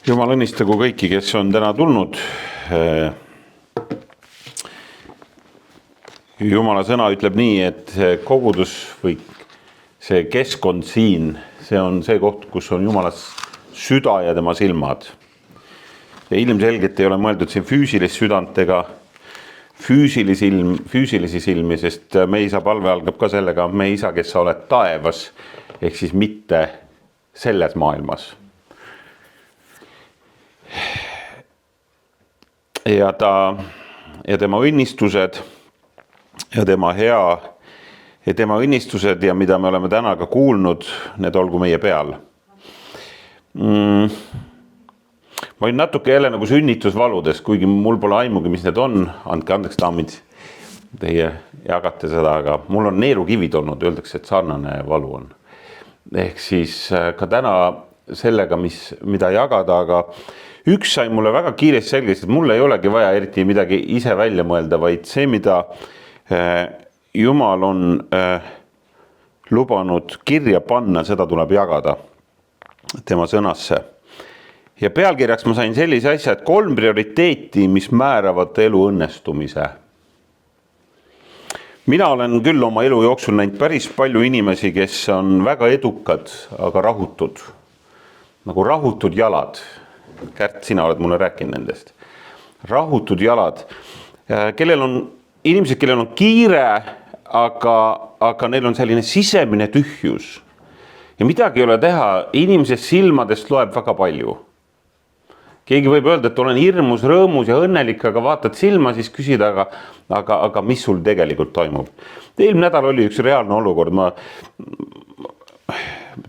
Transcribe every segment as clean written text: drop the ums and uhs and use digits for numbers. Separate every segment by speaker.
Speaker 1: Jumal õnnistagu kõiki, kes on täna tulnud. Jumala sõna ütleb nii, et kogudus või see keskkond siin, see on see koht, kus on Jumala süda ja tema silmad. Ja ilmselgelt ei ole mõeldud siin füüsilist südant ega füüsilisi silmi, sest meie isa palve algab ka sellega, meie isa, kes sa oled taevas, ehk siis mitte selles maailmas. Ja tema õnnistused ja tema ja tema õnnistused ja mida me oleme täna ka kuulnud, need olgu meie peal. Ma olin natuke jälle nagu sünnitusvaludes, kuigi mul pole aimugi, mis need on. Andke andeks, daamid, teie jagate seda, aga mul on neerukivid olnud, öeldakse, et sarnane valu on. Ehk siis ka täna sellega, mida jagada, aga üks sai mulle väga kiiresti selgeks, et mul ei olegi vaja eriti midagi ise välja mõelda, vaid see, mida Jumal on lubanud kirja panna, seda tuleb jagada tema sõnasse. Ja pealkirjaks ma sain sellise asja, et 3 prioriteeti, mis määravad elu õnnestumise. Mina olen küll oma elu jooksul näinud päris palju inimesi, kes on väga edukad, aga rahutud. Nagu rahutud jalad. Kärt, sina oled mulle rääkinud nendest. Rahutud jalad. Inimesed, kellel on kiire, aga neil on selline sisemine tühjus. Ja midagi ei ole teha, inimesest silmadest loeb väga palju. Keegi võib öelda, et olen hirmus, rõõmus ja õnnelik, aga vaatad silma, siis küsida, aga mis sul tegelikult toimub. Eelmine nädal oli üks reaalne olukord. Ma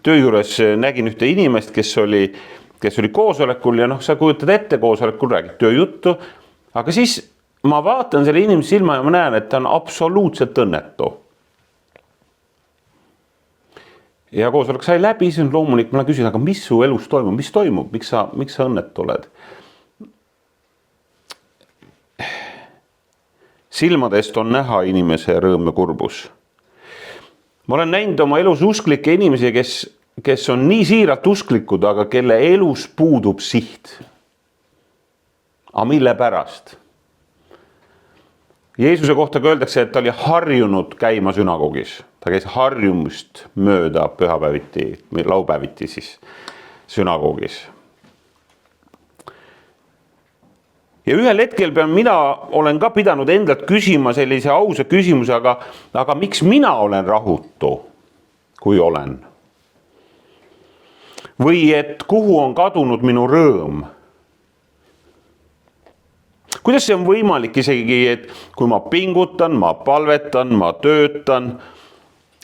Speaker 1: töö juures nägin ühte inimest, kes oli koosolekul ja sa kujutad ette koosolekul, räägid tööjuttu, aga siis ma vaatan selle inimese silma ja ma näen, et ta on absoluutselt õnnetu. Ja koosolek sai läbi, siis on loomulik, ma küsin, aga mis su elus toimub, mis toimub, miks sa õnnetu oled? Silmadest on näha inimese rõõm ja kurbus. Ma olen näinud oma elus usklikke inimesi, kes on nii siiralt usklikud, aga kelle elus puudub siht. Aga mille pärast? Jeesuse kohta öeldakse, et ta oli harjunud käima sünagogis. Ta käis harjumust mööda pühapäeviti, laupäeviti siis sünagogis. Ja ühel hetkel mina olen ka pidanud endalt küsima sellise ausa küsimuse, aga miks mina olen rahutu, kui olen? Või et kuhu on kadunud minu rõõm? Kuidas see on võimalik isegi, et kui ma pingutan, ma palvetan, ma töötan,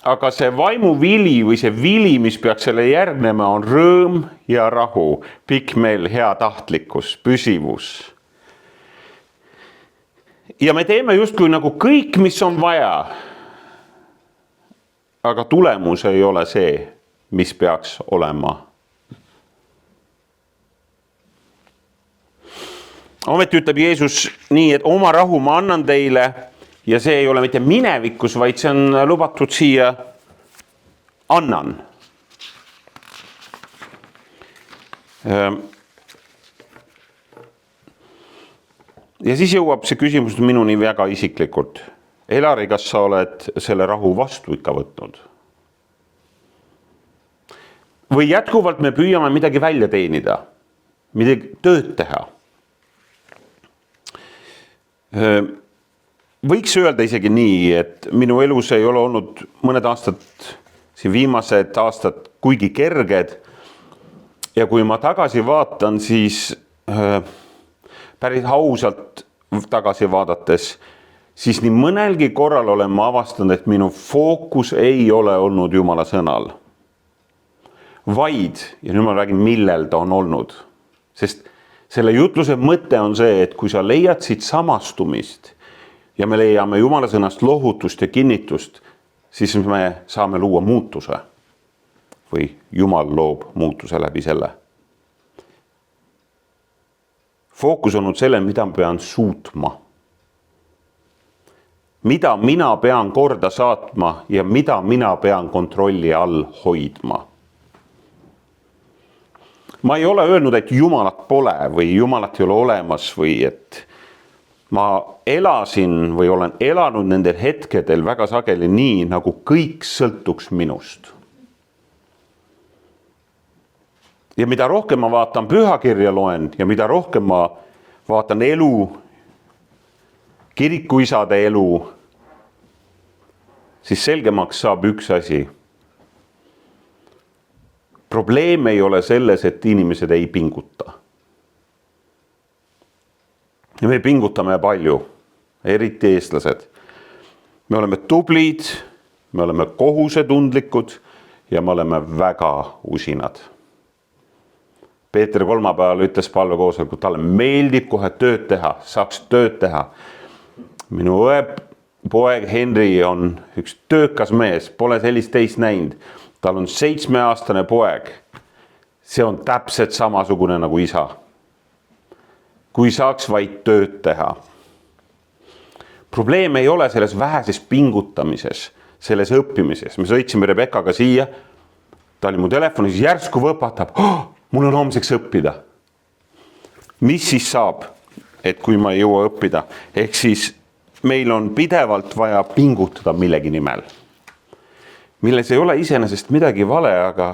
Speaker 1: aga see vaimuvili või see vili, mis peaks selle järgnema, on rõõm ja rahu, pikkmeel, hea tahtlikkus, püsivus. Ja me teeme justkui nagu kõik, mis on vaja, aga tulemus ei ole see, mis peaks olema. Ometi ütleb Jeesus nii, et oma rahu ma annan teile ja see ei ole mitte minevikus, vaid see on lubatud siia annan. Ja siis jõuab see küsimus minuni väga isiklikult. Elari, kas sa oled selle rahu vastu ikka võtnud? Või jätkuvalt me püüame midagi välja teenida, midagi tööd teha? Võiks öelda isegi nii, et minu elus ei ole olnud mõned aastad, viimased aastad kuigi kerged. Ja kui ma tagasi vaatan, siis päris ausalt tagasi vaadates, siis nii mõnelgi korral olen ma avastanud, et minu fookus ei ole olnud Jumala sõnal. Vaid, ja nüüd ma räägin, millel ta on olnud. Sest selle jutluse mõte on see, et kui sa leiad siit samastumist ja me leiame Jumala sõnast lohutust ja kinnitust, siis me saame luua muutuse või Jumal loob muutuse läbi selle. Fookus on olnud selle, mida ma pean suutma. Mida mina pean korda saatma ja mida mina pean kontrolli all hoidma. ma ei ole öelnud, et Jumalat pole või Jumalat ei ole olemas või et ma elasin või olen elanud nendel hetkedel väga sageli nii, nagu kõik sõltuks minust. Ja mida rohkem ma vaatan pühakirja loen ja mida rohkem ma vaatan elu, kirikuisade elu, siis selgemaks saab üks asi. Probleem ei ole selles, et inimesed ei pinguta. Ja me pingutame palju, eriti eestlased. Me oleme tublid, me oleme kohusetundlikud ja me oleme väga usinad. Peeter kolmapäeval ütles palvekoosolekul, talle meeldib kohe tööd teha, saaks tööd teha. Minu poeg Henri on üks töökas mees, pole sellist teist näinud. Tal on 7-aastane poeg. See on täpselt samasugune nagu isa. Kui saaks vaid tööd teha. Probleem ei ole selles väheses pingutamises, selles õppimises. Me sõitsime Rebeccaga siia, ta oli mu telefonis, järsku võpatab, mul on homseks õppida. Mis siis saab, et kui ma ei jõua õppida? Ehk siis meil on pidevalt vaja pingutada millegi nimel. Milles ei ole iseenesest midagi vale, aga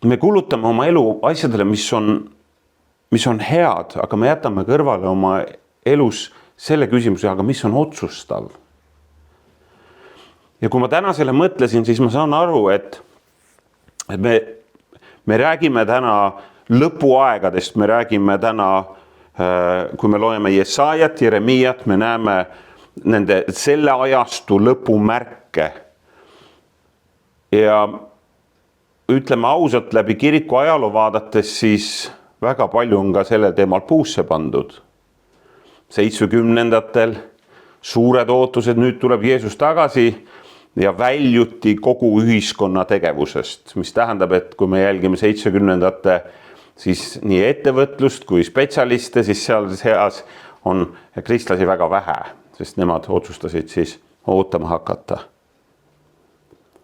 Speaker 1: me kulutame oma elu asjadele, mis on head, aga me jätame kõrvale oma elus selle küsimuse, aga mis on otsustav. Ja kui ma täna selle mõtlesin, siis ma saan aru, et me räägime täna lõpuaegadest, me räägime täna, kui me loeme Jesaajat, Jeremiat, me näeme nende selle ajastu lõpumärke. Ja ütleme ausalt läbi kiriku ajaloo vaadates, siis väga palju on ka sellel teemal puusse pandud. 70-ndatel suured ootused, nüüd tuleb Jeesus tagasi ja väljuti kogu ühiskonna tegevusest, mis tähendab, et kui me jälgime 70-ndate siis nii ettevõtlust kui spetsialiste, siis seal seas on kristlasi väga vähe, sest nemad otsustasid siis ootama hakata.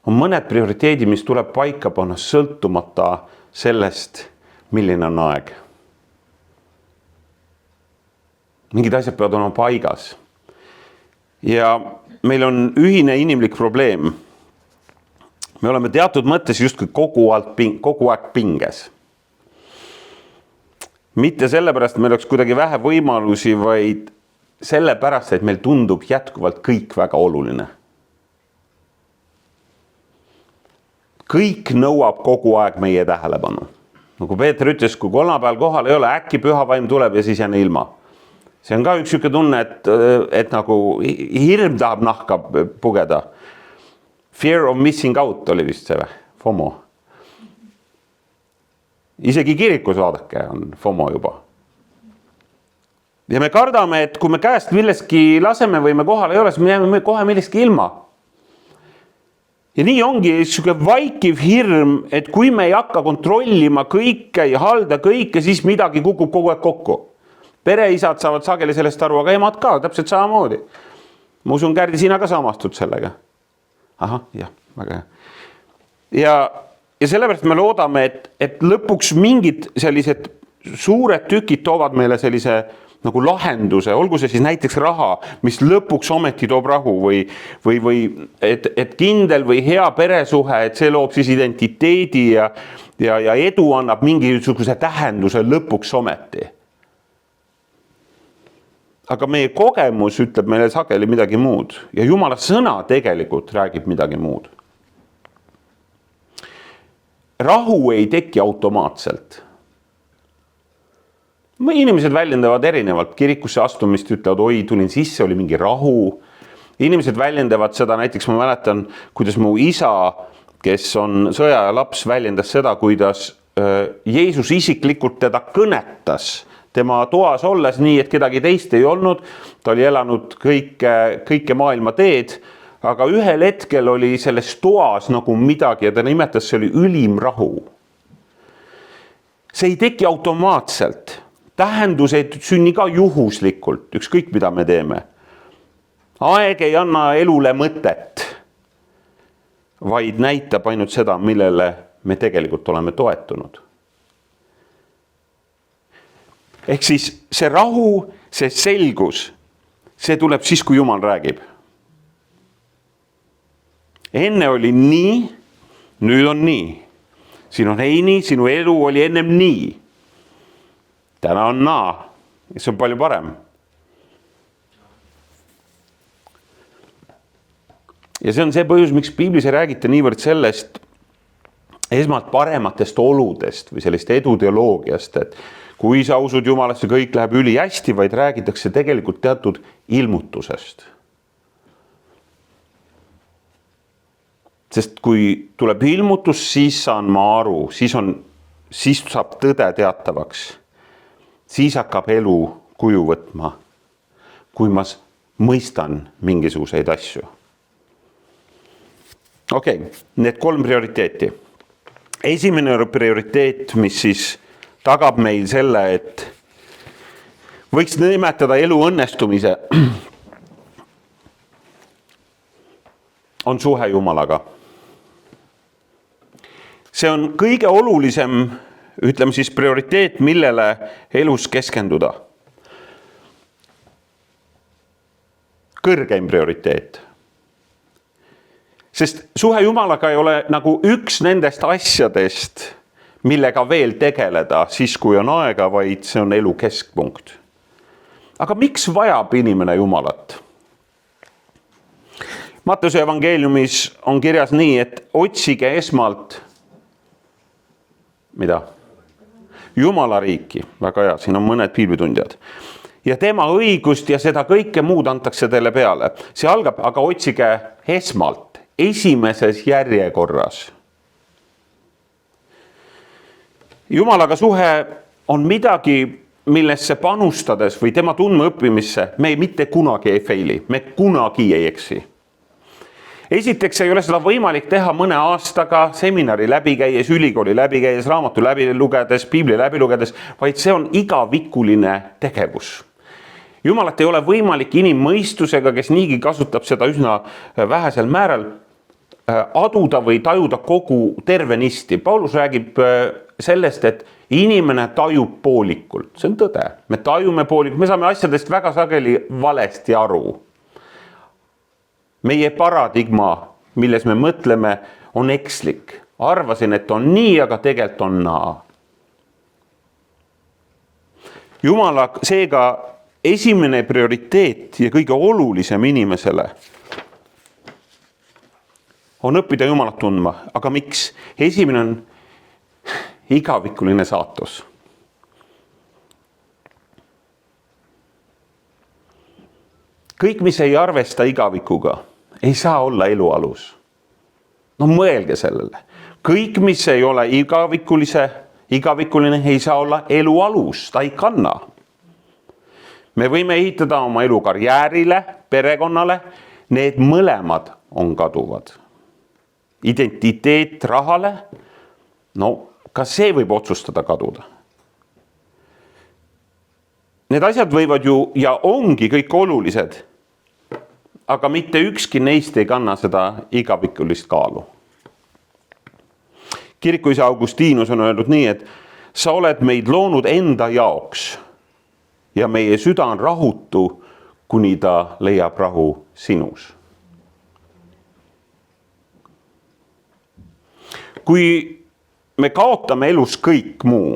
Speaker 1: On mõned prioriteedid, mis tuleb paika panna sõltumata sellest, milline on aeg. Mingid asjad peavad olema paigas. Ja meil on ühine inimlik probleem. Me oleme teatud mõttes justkui kogu aeg pinges. Mitte sellepärast, et meil oleks kuidagi vähe võimalusi, vaid sellepärast, et meil tundub jätkuvalt kõik väga oluline. Kõik nõuab kogu aeg meie tähelepanu. Nagu Peeter ütles, kui kolmapäeval kohal ei ole, äkki püha vaim tuleb ja siis jään ilma. See on ka üks siuke tunne, et nagu hirm tahab nahka pugeda. Fear of missing out oli vist see FOMO. Isegi kirikus vaadake on FOMO juba. Ja me kardame, et kui me käest milleski laseme või me kohal ei ole, siis me jääme kohe milleski ilma. Ja nii ongi siuke vaikiv hirm, et kui me ei hakka kontrollima kõike ja halda kõike, siis midagi kukub kogu aeg kokku. Pereisad saavad sageli sellest aru, aga emad ka, täpselt samamoodi. Ma usun, Kärdi, sina ka samastud sellega. Aha, jah, väga hea. Ja sellepärast me loodame, et lõpuks mingid sellised suured tükid toovad meile sellise nagu lahenduse, olgu see siis näiteks raha, mis lõpuks ometi toob rahu või et kindel või hea peresuhe, et see loob siis identiteedi ja edu annab mingisuguse tähenduse lõpuks ometi. Aga meie kogemus ütleb meile sageli midagi muud ja Jumala sõna tegelikult räägib midagi muud. Rahu ei teki automaatselt. Inimesed väljendavad erinevalt, kirikusse astumist ütlevad, oi, tulin sisse, oli mingi rahu. Inimesed väljendavad seda, näiteks ma mäletan, kuidas mu isa, kes on sõjaaja laps, väljendas seda, kuidas Jeesus isiklikult teda kõnetas tema toas olles nii, et kedagi teist ei olnud. Ta oli elanud kõike maailma teed, aga ühel hetkel oli selles toas nagu midagi ja ta nimetas, see oli ülim rahu. See ei teki automaatselt. Tähendus ei sünni ka juhuslikult, ükskõik mida me teeme. Aeg ei anna elule mõtet. vaid näitab ainult seda, millele me tegelikult oleme toetunud. Ehk siis see rahu, see selgus, see tuleb siis, kui Jumal räägib. Enne oli nii, nüüd on nii. Siin on ei nii, sinu elu oli ennem nii. Täna on naa, see on palju parem. Ja see on see põhjus, miks piiblis ei räägita niivõrd sellest esmalt parematest oludest või sellist eduteoloogiast, et kui sa usud Jumalasse, kõik läheb üli hästi, vaid räägitakse tegelikult teatud ilmutusest. Sest kui tuleb ilmutus, siis saan ma aru, siis saab tõde teatavaks. Siis hakkab elu kuju võtma, kui ma mõistan mingisuguseid asju. Okei, need 3 prioriteeti. Esimene prioriteet, mis siis tagab meil selle, et võiks nimetada elu õnnestumise, on suhe Jumalaga. See on kõige olulisem, ütleme siis prioriteet, millele elus keskenduda. Kõrgeim prioriteet. Sest suhe Jumalaga ei ole nagu üks nendest asjadest, millega veel tegeleda siis, kui on aega, vaid see on elu keskpunkt. Aga miks vajab inimene Jumalat? Mattuse evangeeliumis on kirjas nii, et otsige esmalt, mida? Jumala riiki, väga hea, siin on mõned piiblitundjad. Ja tema õigust ja seda kõike muud antakse teile peale. See algab, aga otsige esmalt, esimeses järjekorras. Jumalaga suhe on midagi, millesse panustades või tema tundma õppimisse me mitte kunagi ei faili, me kunagi ei eksi. Esiteks ei ole seda võimalik teha mõne aastaga, seminari läbi käies, ülikooli läbi käies, raamatu läbi lugedes, piibli läbi lugedes, vaid see on igavikuline tegevus. Jumalat ei ole võimalik inimmõistusega, kes niigi kasutab seda üsna vähesel määral, aduda või tajuda kogu tervenisti. Paulus räägib sellest, et inimene tajub poolikult. See on tõde. Me tajume poolikult, me saame asjadest väga sageli valesti aru. Meie paradigma, milles me mõtleme, on ekslik. Arvasin, et on nii, aga tegelikult on naa. Jumala seega esimene prioriteet ja kõige olulisem inimesele on õppida Jumalat tundma. Aga miks? Esimene on igavikuline saatus. Kõik, mis ei arvesta igavikuga, ei saa olla elu alus. No mõelge sellele. Kõik, mis ei ole igavikuline, ei saa olla elu alus. Ta ei kanna. Me võime ehitada oma elu karjäärile, perekonnale. Need mõlemad on kaduvad. Identiteet rahale, no ka see võib otsustada kaduda. Need asjad võivad ju ja ongi kõik olulised, aga mitte ükski neist ei kanna seda igavikulist kaalu. Kirikuisa Augustinus on öeldud nii, et sa oled meid loonud enda jaoks ja meie süda on rahutu, kuni ta leiab rahu sinus. Kui me kaotame elus kõik muu,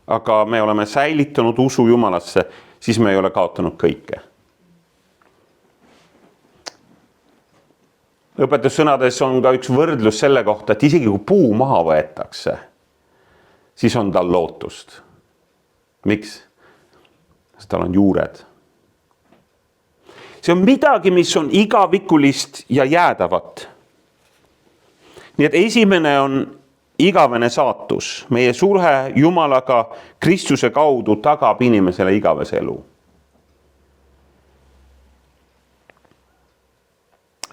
Speaker 1: aga me oleme säilitanud usu Jumalasse, siis me ei ole kaotanud kõike. Õpetussõnades on ka üks võrdlus selle kohta, et isegi kui puu maha võetakse, siis on tal lootust. Miks? Sest tal on juured. See on midagi, mis on igavikulist ja jäädavat. Nii et esimene on igavene saatus. Meie suhe Jumalaga Kristuse kaudu tagab inimesele igavese elu.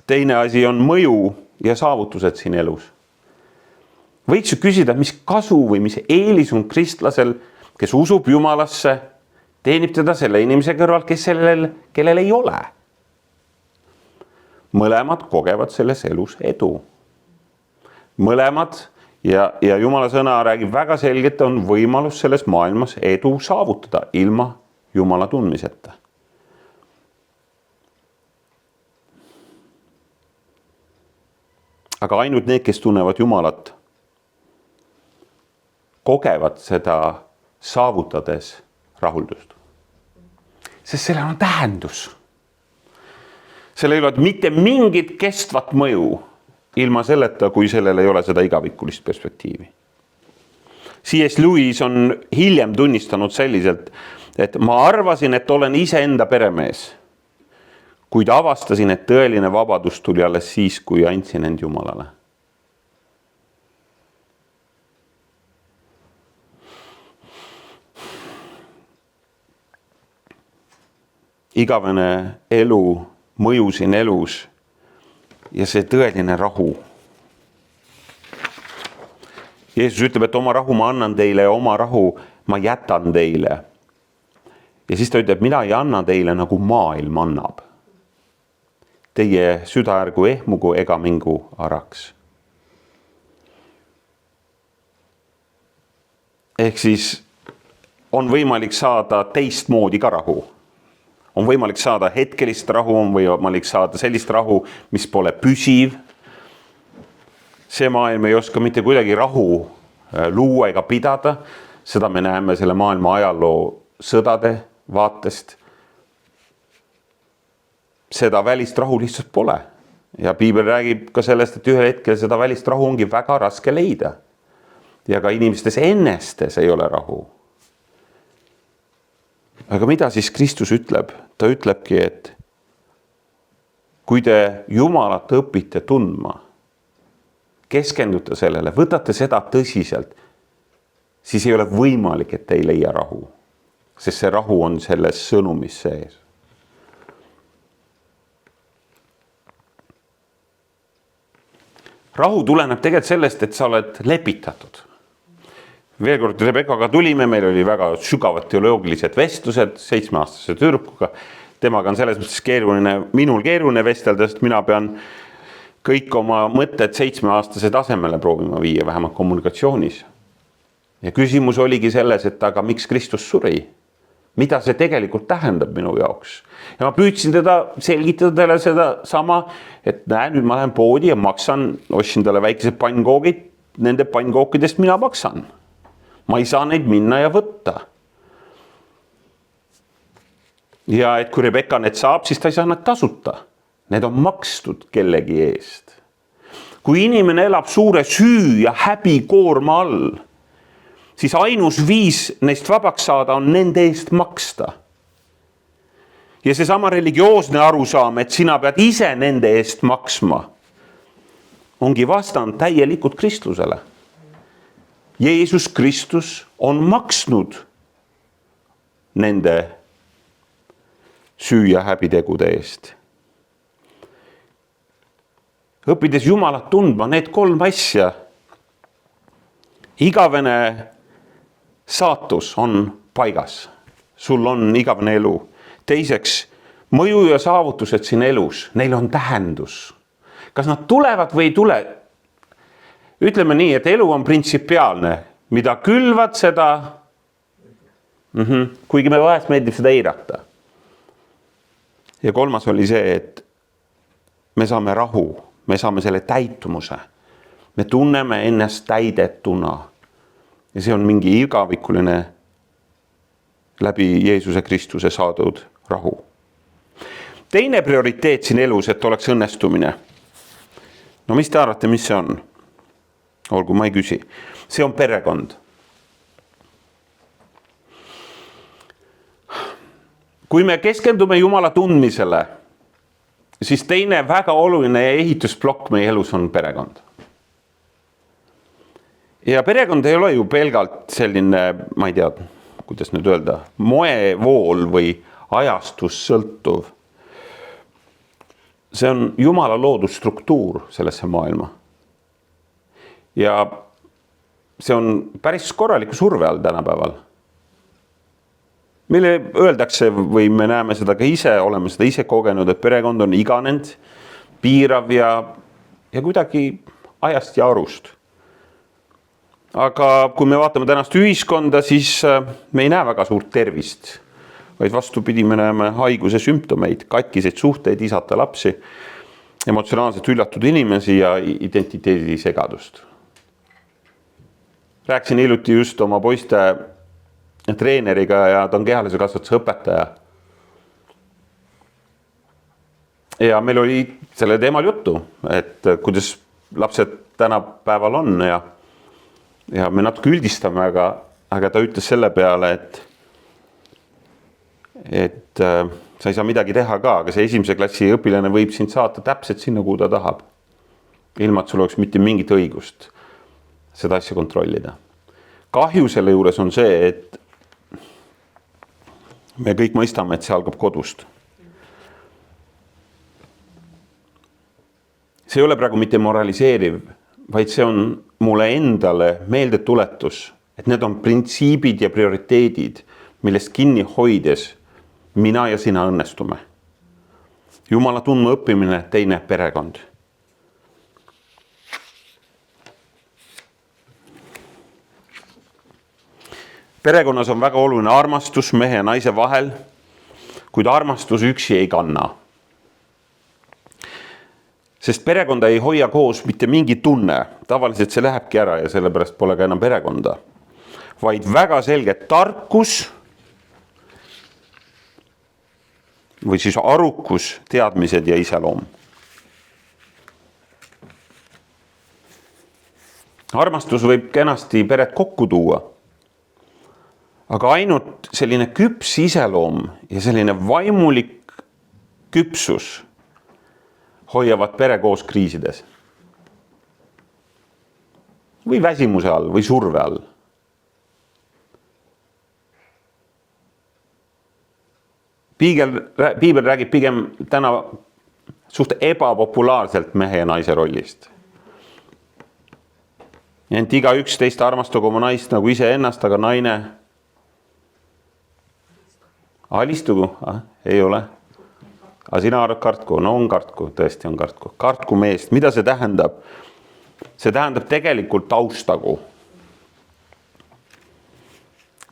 Speaker 1: Teine asi on mõju ja saavutused siin elus. Võiks ju küsida, mis kasu või mis eelis on kristlasel, kes usub Jumalasse, teenib teda selle inimese kõrval, kellel ei ole. Mõlemad kogevad selles elus edu. mõlemad ja Jumala sõna räägib väga selgelt, on võimalus selles maailmas edu saavutada ilma Jumala tundmiseta. Aga ainult need, kes tunnevad Jumalat, kogevad seda saavutades rahuldust. Sest sellel on tähendus. Sellel ei ole mitte mingit kestvat mõju ilma selleta, kui sellel ei ole seda igavikulist perspektiivi. C.S. Lewis on hiljem tunnistanud selliselt, et ma arvasin, et olen iseenda peremees, kuid avastasin, et tõeline vabadus tuli alles siis, kui andsin end Jumalale. Igavene elu, mõju siin elus ja see tõeline rahu. Jeesus ütleb, et oma rahu ma annan teile ja oma rahu ma jätan teile. Ja siis ta ütleb, mina ei anna teile nagu maailm annab. Teie süda ärgu ehmugu ega mingu araks. Ehk siis on võimalik saada teistmoodi ka rahu. On võimalik saada hetkelist rahu, on võimalik saada sellist rahu, mis pole püsiv. See maailm ei oska mitte kuidagi rahu luua ega pidada. Seda me näeme selle maailma ajaloo sõdade vaatest. Seda välist rahu lihtsalt pole. Ja Piibel räägib ka sellest, et ühel hetkel seda välist rahu ongi väga raske leida. Ja ka inimestes ennestes ei ole rahu. Aga mida siis Kristus ütleb? Ta ütlebki, et kui te Jumalat õpite tundma, keskendute sellele, võtate seda tõsiselt, siis ei ole võimalik, et te ei leia rahu. Sest see rahu on selles sõnumis sees. Rahu tuleneb tegelikult sellest, et sa oled lepitatud. Veel kord Rebekaga tulime, meil oli väga sügavad teoloogilised vestlused 7-aastase tüdrukuga. Temaga on selles mõttes minul keeruline vestelda, sest mina pean kõik oma mõtted 7-aastase tasemele proovima viia, vähemalt kommunikatsioonis. Ja küsimus oligi selles, et aga miks Kristus suri? Mida see tegelikult tähendab minu jaoks? Ja ma püüdsin teda selgitada teile seda sama, et nüüd ma lähen poodi ja maksan, ostsin talle väikesed pannkoogid, nende pannkookidest mina maksan. Ma ei saa neid minna ja võtta. Ja et kui Rebeka need saab, siis ta ei saa nad tasuta. Need on makstud kellegi eest. Kui inimene elab suure süü ja häbi koorma all, siis ainus viis neist vabaks saada on nende eest maksta. Ja see sama religioosne arusaam, et sina pead ise nende eest maksma, ongi vastand täielikult Kristlusele. Jeesus Kristus on maksnud nende süü ja häbitegude eest. Õppides Jumalat tundma need 3 asja, igavene saatus on paigas. Sul on igavene elu. Teiseks, mõju ja saavutused siin elus, neil on tähendus. Kas nad tulevad või ei tule? Ütleme nii, et elu on printsipiaalne. Mida külvad seda, kuigi me vahest meeldib seda eirata. Ja 3. oli see, et me saame rahu, me saame selle täitumuse. Me tunneme ennast täidetuna. Ja see on mingi igavikuline läbi Jeesuse Kristuse saadud rahu. Teine prioriteet siin elus, et oleks õnnestumine. No mis te arvate, mis see on? Olgu, ma ei küsi. See on perekond. Kui me keskendume Jumala tundmisele, siis teine väga oluline ehitusplokk meie elus on perekond. Ja perekond ei ole ju pelgalt selline, ma ei tea, kuidas nüüd öelda, moevool või ajastus sõltuv. See on Jumala loodud struktuur sellesse maailma. Ja see on päris korraliku surve all tänapäeval. Meile öeldakse või me näeme seda ka ise, oleme seda ise kogenud, et perekond on iganend, piirav ja kuidagi ajast ja arust. Aga kui me vaatame tänast ühiskonda, siis me ei näe väga suurt tervist, vaid vastupidi, me näeme haiguse sümptomeid, katkiseid suhteid, isata lapsi, emotsionaalselt üllatud inimesi ja identiteedi segadust. Rääkisin hiljuti just oma poiste treeneriga ja ta on kehalise kasvatuse õpetaja. Ja meil oli selle teemal juttu, et kuidas lapsed tänapäeval on ja me natuke üldistame, aga ta ütles selle peale, et sa ei saa midagi teha ka, aga see esimese klassi õpilane võib sind saata täpselt sinna, kuhu ta tahab. Ilma, et sul oleks mitte mingit õigust seda asja kontrollida. Kahju selle juures on see, et me kõik mõistame, et see algab kodust. See ei ole praegu mitte moraliseeriv, vaid see on mulle endale meelde tuletus, et need on printsiibid ja prioriteedid, millest kinni hoides mina ja sina õnnestume. Jumala tundma õppimine, teine perekond. Perekonnas on väga oluline armastus mehe ja naise vahel, kuid armastus üksi ei kanna. Sest perekonda ei hoia koos mitte mingi tunne, tavaliselt see lähebki ära ja sellepärast pole ka enam perekonda, vaid väga selge tarkus või siis arukus, teadmised ja iseloom. Armastus võib kenasti peret kokku tuua, aga ainult selline küps iseloom ja selline vaimulik küpsus hoiavad pere koos kriisides. Või väsimuse all või surve all. Piibel räägib pigem täna suht ebapopulaarselt mehe ja naise rollist. Ent igaüks teist armastagu oma naist nagu ise ennast, aga naine alistugu, ei ole. Aga sina arvad kartku, no on kartku, tõesti on kartku. Kartku meest, mida see tähendab? See tähendab tegelikult austagu.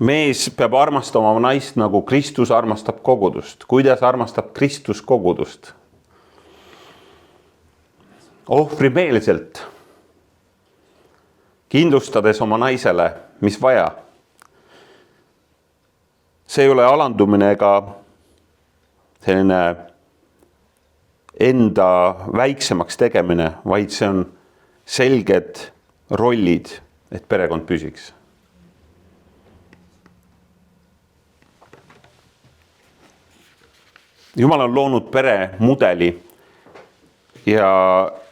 Speaker 1: Mees peab armastama oma naist nagu Kristus armastab kogudust. Kuidas armastab Kristus kogudust? Ohvrimeelselt. Kindlustades oma naisele, mis vaja. See ei ole alandumine ega selline enda väiksemaks tegemine, vaid see on selged rollid, et perekond püsiks. Jumal on loonud pere mudeli ja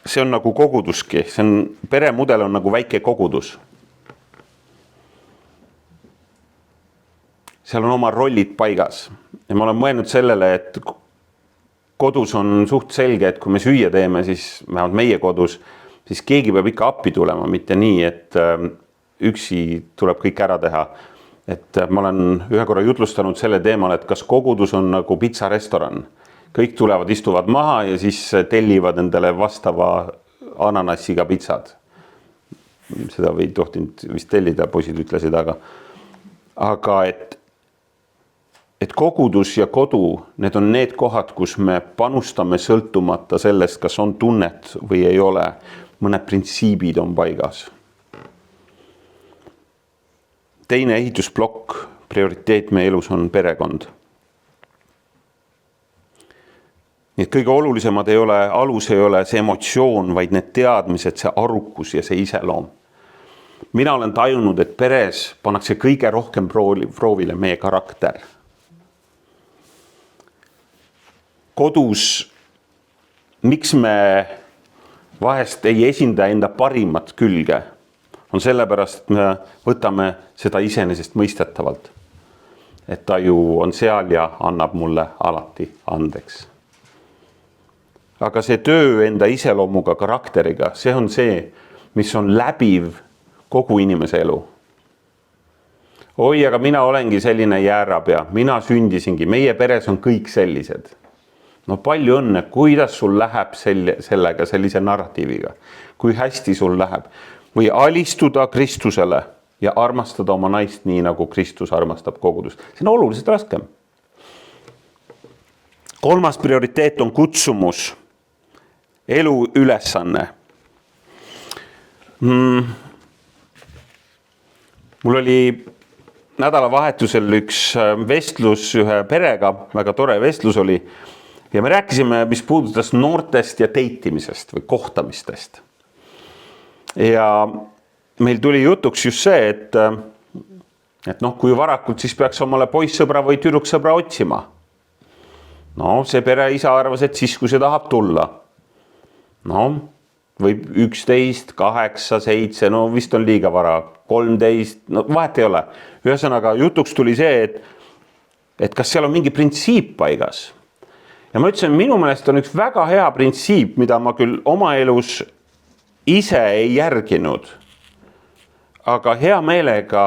Speaker 1: see on nagu koguduski. Pere mudel on nagu väike kogudus. Seal on oma rollid paigas. Ja ma olen mõelnud sellele, et kodus on suht selge, et kui me süüa teeme, siis vähemalt meie kodus, siis keegi peab ikka appi tulema, mitte nii, et üksi tuleb kõik ära teha. Et ma olen ühe korra jutlustanud selle teemal, et kas kogudus on nagu pitsarestoran. Kõik tulevad, istuvad maha ja siis tellivad endale vastava ananassiga pitsad. Seda ei tohtinud vist tellida, poisid ütlesid, aga et kogudus ja kodu, need on need kohad, kus me panustame sõltumata sellest, kas on tunnet või ei ole. Mõned printsiibid on paigas. Teine ehitusblokk, prioriteet meie elus on perekond. Nii et kõige olulisemad ei ole, alus ei ole see emotsioon, vaid need teadmised, see arukus ja see iseloom. Mina olen tajunud, et peres pannakse kõige rohkem proovile meie karakter. Kodus, miks me vahest ei esinda enda parimat külge, on sellepärast, et me võtame seda iseenesest mõistetavalt. Et ta ju on seal ja annab mulle alati andeks. Aga see töö enda iseloomuga, karakteriga, see on see, mis on läbiv kogu inimese elu. Oi, aga mina olengi selline jäärapea, mina sündisingi, meie peres on kõik sellised. no palju õnne, kuidas sul läheb sellega, sellise narratiiviga, kui hästi sul läheb. Või alistuda Kristusele ja armastada oma naist nii, nagu Kristus armastab kogudust. See on oluliselt raskem. 3. prioriteet on kutsumus, elu ülesanne. Mul oli nädalavahetusel üks vestlus ühe perega, väga tore vestlus oli, ja me rääkisime, mis puudutas noortest ja deitimisest või kohtamistest. Ja meil tuli jutuks just see, et noh, kui varakult, siis peaks omale poissõbra või tüdruksõbra otsima. No, see pereisa arvas, et siis, kui see tahab tulla. No, võib 11, 8, 7, no vist on liiga vara, 13, no vahet ei ole. Ühesõnaga, jutuks tuli see, et kas seal on mingi printsiip paigas. Ja ma ütlesin, minu meelest on üks väga hea printsiip, mida ma küll oma elus ise ei järginud, aga hea meelega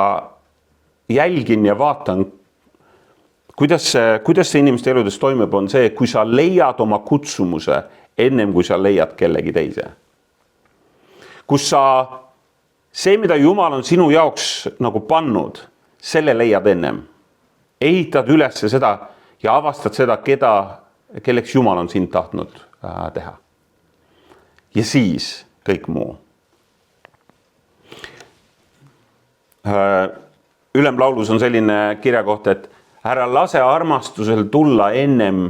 Speaker 1: jälgin ja vaatan, kuidas see inimeste eludes toimub, on see, kui sa leiad oma kutsumuse ennem, kui sa leiad kellegi teise. Kus sa, see, mida Jumal on sinu jaoks nagu pannud, selle leiad ennem. Ehitad üles seda ja avastad seda, kelleks Jumal on sind tahtnud teha. Ja siis kõik muu. Ülemlaulus on selline kirjakoht, et ära lase armastusel tulla ennem,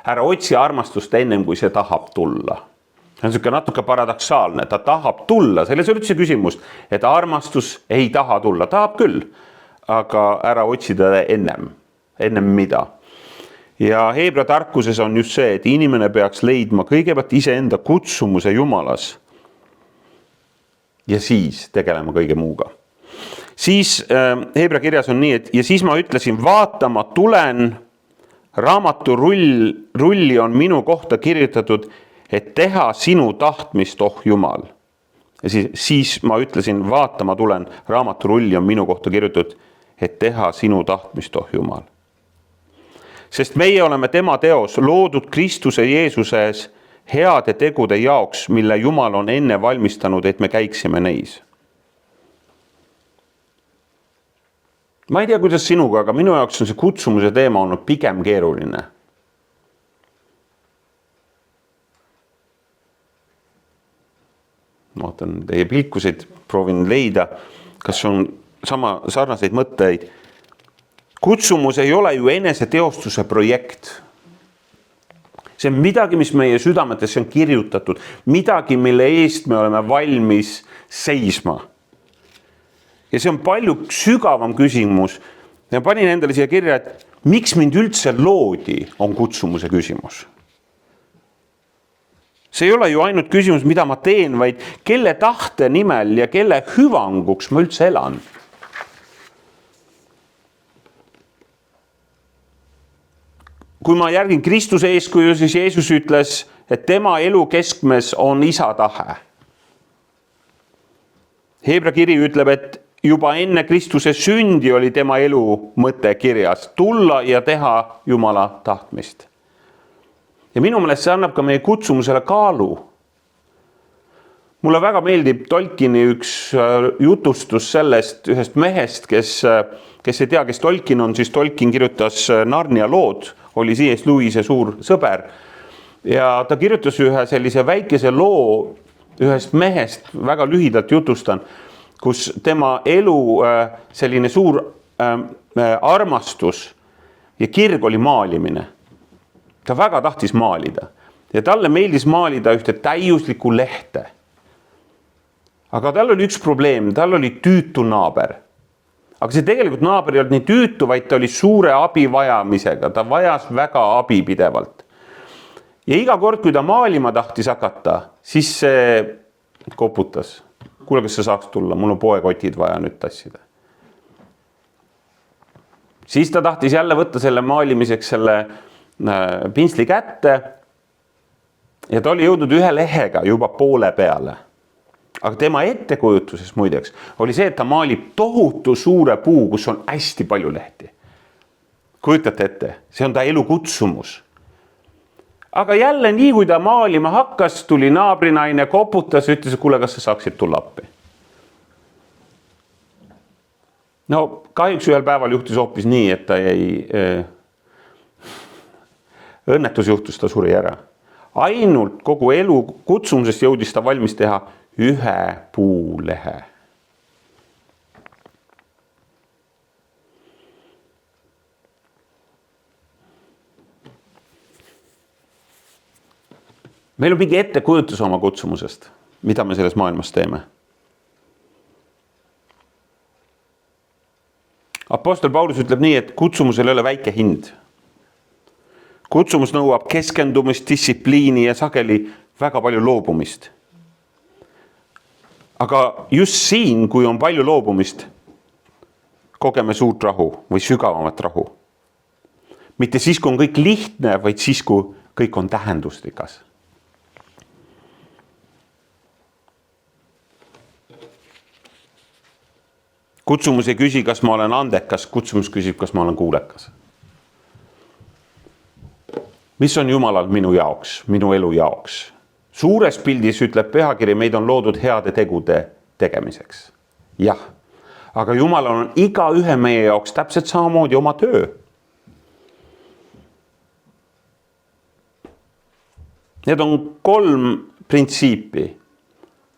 Speaker 1: ära otsi armastust ennem, kui see tahab tulla. See on selline natuke paradoksaalne, ta tahab tulla, selles on üldse küsimus, et armastus ei taha tulla, tahab küll, aga ära otsida ennem mida. Ja Heebra tarkuses on just see, et inimene peaks leidma kõigepealt iseenda kutsumuse Jumalas ja siis tegelema kõige muuga. Siis Heebra kirjas on nii, et ja siis ma ütlesin, vaata, ma tulen, raamatu rulli on minu kohta kirjutatud, et teha sinu tahtmist, oh Jumal. Ja siis ma ütlesin, vaata, ma tulen, raamatu rulli on minu kohta kirjutatud, et teha sinu tahtmist, oh Jumal. Sest meie oleme tema teos, loodud Kristuse Jeesuses heade tegude jaoks, mille Jumal on enne valmistanud, et me käiksime neis. Ma ei tea, kuidas sinuga, aga minu jaoks on see kutsumuse teema olnud pigem keeruline. Ma ootan teie pilkusid, proovin leida, kas on sarnaseid mõtteid. Kutsumus ei ole ju eneseteostuse projekt. See on midagi, mis meie südametesse on kirjutatud, midagi, mille eest me oleme valmis seisma. Ja see on palju sügavam küsimus. Ja panin endale siia kirja, et miks mind üldse loodi, on kutsumuse küsimus. See ei ole ju ainult küsimus, mida ma teen, vaid kelle tahte nimel ja kelle hüvanguks ma üldse elan. Kui ma järgin Kristuse eeskuju, siis Jeesus ütles, et tema elu keskmes on isa tahe. Heebra kiri ütleb, et juba enne Kristuse sündi oli tema elu mõte kirjas, tulla ja teha Jumala tahtmist. Ja minu meelest see annab ka meie kutsumusele kaalu. Mulle väga meeldib Tolkieni üks jutustus sellest ühest mehest, kes ei tea, kes Tolkien on, siis Tolkien kirjutas Narnia lood, oli C.S. Lewis'e suur sõber. Ja ta kirjutas ühe sellise väikese loo ühest mehest, väga lühidalt jutustan, kus tema elu selline suur armastus ja kirg oli maalimine. Ta väga tahtis maalida ja talle meeldis maalida ühte täiuslikku lehte. Aga tal oli üks probleem, tal oli tüütu naaber. Aga see tegelikult naaber ei olnud nii tüütu, vaid ta oli suure abi vajamisega, ta vajas väga abi pidevalt. Ja iga kord, kui ta maalima tahtis hakata, siis see koputas. Kuule, kas sa saaks tulla, mul on poekotid vaja nüüd tassida. Siis ta tahtis jälle võtta selle maalimiseks selle pinsli kätte ja ta oli jõudnud ühe lehega juba poole peale. Aga tema ettekujutuses muideks oli see, et ta maalib tohutu suure puu, kus on hästi palju lehti. Kujutate ette, see on ta elu kutsumus. Aga jälle nii, kui ta maalima hakkas, tuli naabrinaine, koputas, ütles, et kuule, kas sa saaksid tulla appi. No kahjuks ühel päeval juhtus hoopis nii, et ta jäi, õnnetus juhtus, ta suri ära. Ainult kogu elu kutsumusest jõudis ta valmis teha ühe puulehe. Meil on mingi ettekujutus oma kutsumusest, mida me selles maailmas teeme. Apostel Paulus ütleb nii, et kutsumusel ei ole väike hind. Kutsumus nõuab keskendumist, distsipliini ja sageli väga palju loobumist. Aga just siin, kui on palju loobumist, kogeme suurt rahu või sügavamat rahu. Mitte siis, kui on kõik lihtne, vaid siis, kui kõik on tähendusrikas. Kutsumus ei küsi, kas ma olen andekas, kutsumus küsib, kas ma olen kuulekas. Mis on Jumalal minu jaoks, minu elu jaoks? Suures pildis ütleb pühakiri, meid on loodud heade tegude tegemiseks. Jah, aga Jumalal on iga ühe meie jaoks täpselt samamoodi oma töö. Need on 3 printsiipi.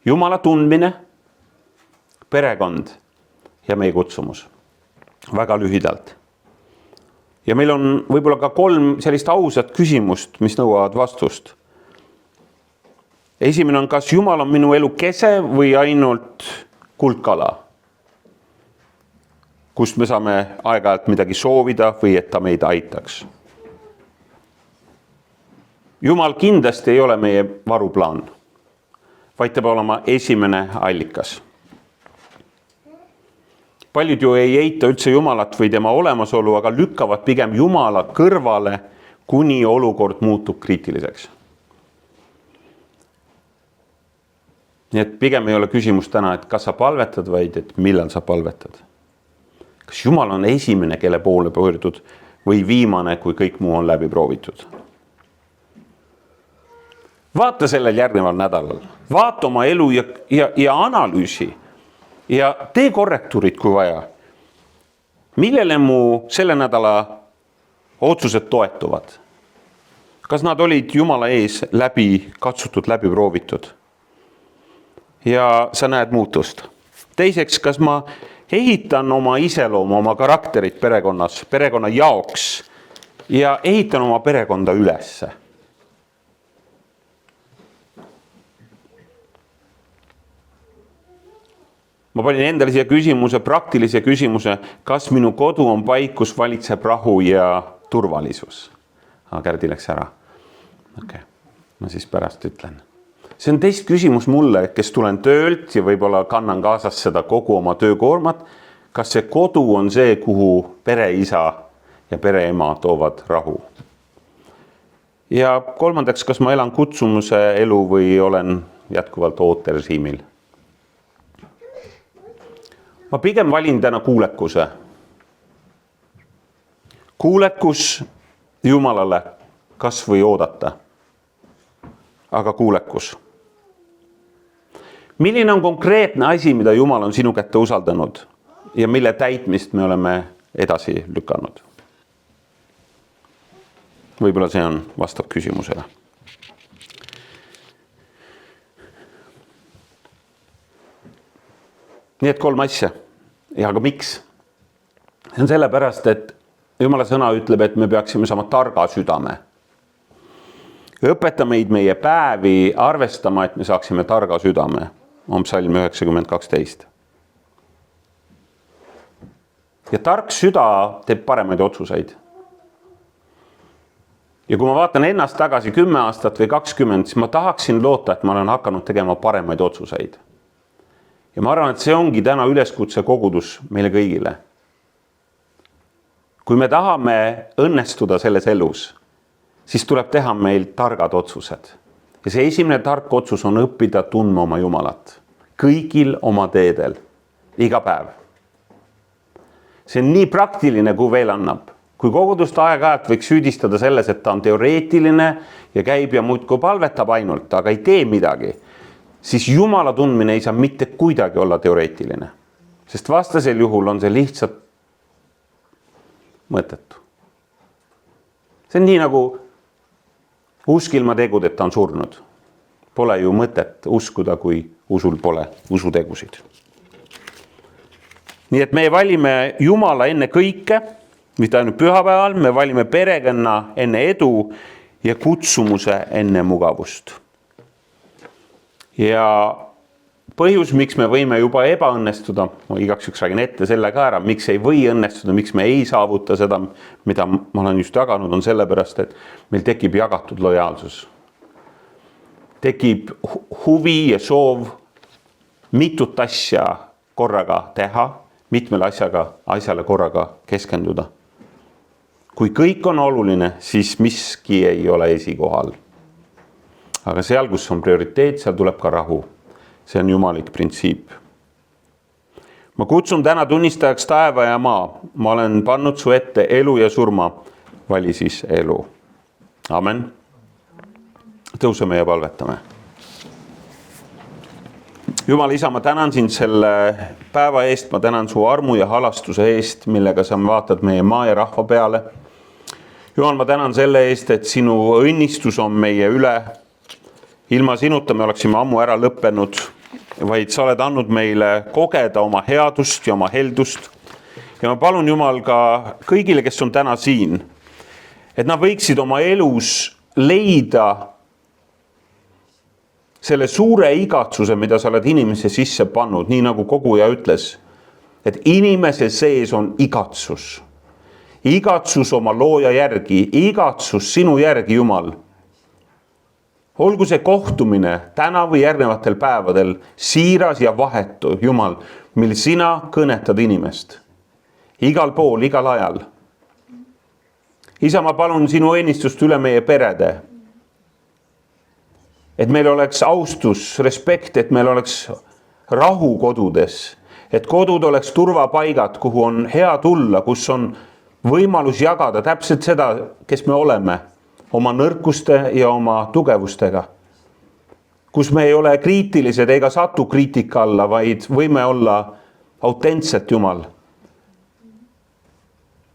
Speaker 1: Jumala tundmine, perekond ja meie kutsumus. Väga lühidalt. Ja meil on võib-olla ka 3 sellist ausat küsimust, mis nõuavad vastust. Esimene on, kas Jumal on minu elu kese või ainult kuldkala, kust me saame aeg-ajalt midagi soovida või et ta meid aitaks. Jumal kindlasti ei ole meie varuplaan, vaid ta peab olema esimene allikas. Paljud ju ei eita üldse Jumalat või tema olemasolu, aga lükkavad pigem Jumala kõrvale, kuni olukord muutub kriitiliseks. Nii et pigem ei ole küsimus täna, et kas sa palvetad, vaid et millal sa palvetad. Kas Jumal on esimene, kelle poole pöördud või viimane, kui kõik muu on läbi proovitud? Vaata sellel järgneval nädalal. Vaata oma elu ja analüüsi. Ja tee korrektuurid, kui vaja. Millele mu selle nädala otsused toetuvad? Kas nad olid Jumala ees läbi katsutud, läbi proovitud? Ja sa näed muutust. Teiseks, kas ma ehitan oma iseloomu, oma karakterit perekonnas, perekonna jaoks ja ehitan oma perekonda ülesse? Ma panin endale siia küsimuse, praktilise küsimuse, kas minu kodu on paik, kus valitseb rahu ja turvalisus? Kärdi läks ära. Okay. Ma siis pärast ütlen. See on teist küsimus mulle, kes tulen töölt ja võib-olla kannan kaasas seda kogu oma töökoormat. Kas see kodu on see, kuhu pereisa ja pereema toovad rahu? Ja kolmandaks, kas ma elan kutsumuse elu või olen jätkuvalt ooterežiimil? Ma pigem valin täna kuulekuse. Kuulekus Jumalale kas või oodata, aga kuulekus. Milline on konkreetne asi, mida Jumal on sinu kätte usaldanud ja mille täitmist me oleme edasi lükanud? Võib-olla see on vastav küsimusele. Nii et 3 asja. Ja aga miks? See on sellepärast, et Jumala sõna ütleb, et me peaksime saama targa südame. Õpeta meid meie päevi arvestama, et me saaksime targa südame. On psalm 90:12. Ja tark süda teeb paremaid otsuseid. Ja kui ma vaatan ennast tagasi 10 aastat või 20, siis ma tahaksin loota, et ma olen hakanud tegema paremaid otsuseid. Ja ma arvan, et see ongi täna üleskutse kogudus meile kõigile. Kui me tahame õnnestuda selles elus, siis tuleb teha meil targad otsused. Ja see esimene tark otsus on õppida tundma oma Jumalat. Kõigil oma teedel. Iga päev. See on nii praktiline, kui veel annab. Kui kogudust aeg-ajalt võiks süüdistada selles, et ta on teoreetiline ja käib ja muudkui palvetab ainult, aga ei tee midagi, siis Jumala tundmine ei saa mitte kuidagi olla teoreetiline. Sest vastasel juhul on see lihtsalt mõttetu. See on nii nagu usk ilma tegudeta on surnud. Pole ju mõtet uskuda, kui usul pole usutegusid. Nii et me valime Jumala enne kõike, mitte ainult pühapäeval, me valime perekonna enne edu ja kutsumuse enne mugavust. Ja põhjus, miks me võime juba ebaõnnestuda, ma igaks juks räägin ette selle ka ära, miks ei või õnnestuda, miks me ei saavuta seda, mida ma olen just jaganud, on sellepärast, et meil tekib jagatud lojaalsus. Tekib huvi ja soov mitut asja korraga teha, mitmele asjale korraga keskenduda. Kui kõik on oluline, siis miski ei ole esikohal. Aga seal, kus on prioriteet, seal tuleb ka rahu. See on jumalik printsiip. Ma kutsun täna tunnistajaks taeva ja maa. Ma olen pannud su ette elu ja surma. Vali siis elu. Amen. Tõuseme ja palvetame. Jumal isa, ma tänan sind selle päeva eest. Ma tänan su armu ja halastuse eest, millega sa vaatad meie maa ja rahva peale. Jumal, ma tänan selle eest, et sinu õnnistus on meie üle. Ilma sinuta me oleksime ammu ära lõppenud, vaid sa oled andnud meile kogeda oma headust ja oma heldust. Ja ma palun Jumal ka kõigile, kes on täna siin, et nad võiksid oma elus leida selle suure igatsuse, mida sa oled inimese sisse pannud, nii nagu koguja ütles, et inimese sees on igatsus. Igatsus oma looja järgi, igatsus sinu järgi, Jumal. Olgu see kohtumine täna või järgnevatel päevadel siiras ja vahetu, Jumal, mil sina kõnetad inimest. Igal pool, igal ajal. Isa, ma palun sinu õnnistust üle meie perede. Et meil oleks austus, respekt, et meil oleks rahu kodudes. Et kodud oleks turvapaigad, kuhu on hea tulla, kus on võimalus jagada täpselt seda, kes me oleme, oma nõrkuste ja oma tugevustega. Kus me ei ole kriitilised ega satu kriitika alla, vaid võime olla autentset, Jumal.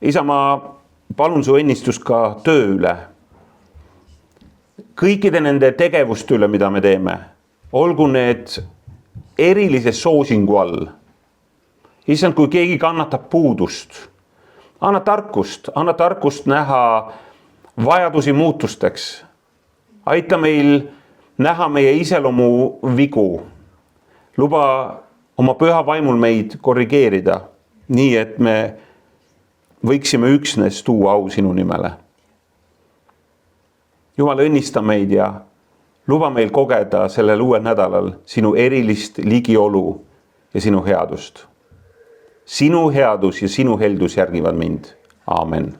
Speaker 1: Isa, ma palun su õnnistust ka töö üle. Kõikide nende tegevuste üle, mida me teeme, olgu need erilise soosingu all. Issand, kui keegi kannatab puudust, anna tarkust näha vajadusi muutusteks. Aita meil näha meie iseloomu vigu. Luba oma püha vaimul meid korrigeerida, nii et me võiksime üksnes tuua au sinu nimele. Jumal, õnnista meid ja luba meil kogeda sellel uuel nädalal sinu erilist ligiolu ja sinu headust. Sinu headus ja sinu heldus järgivad mind. Aamen.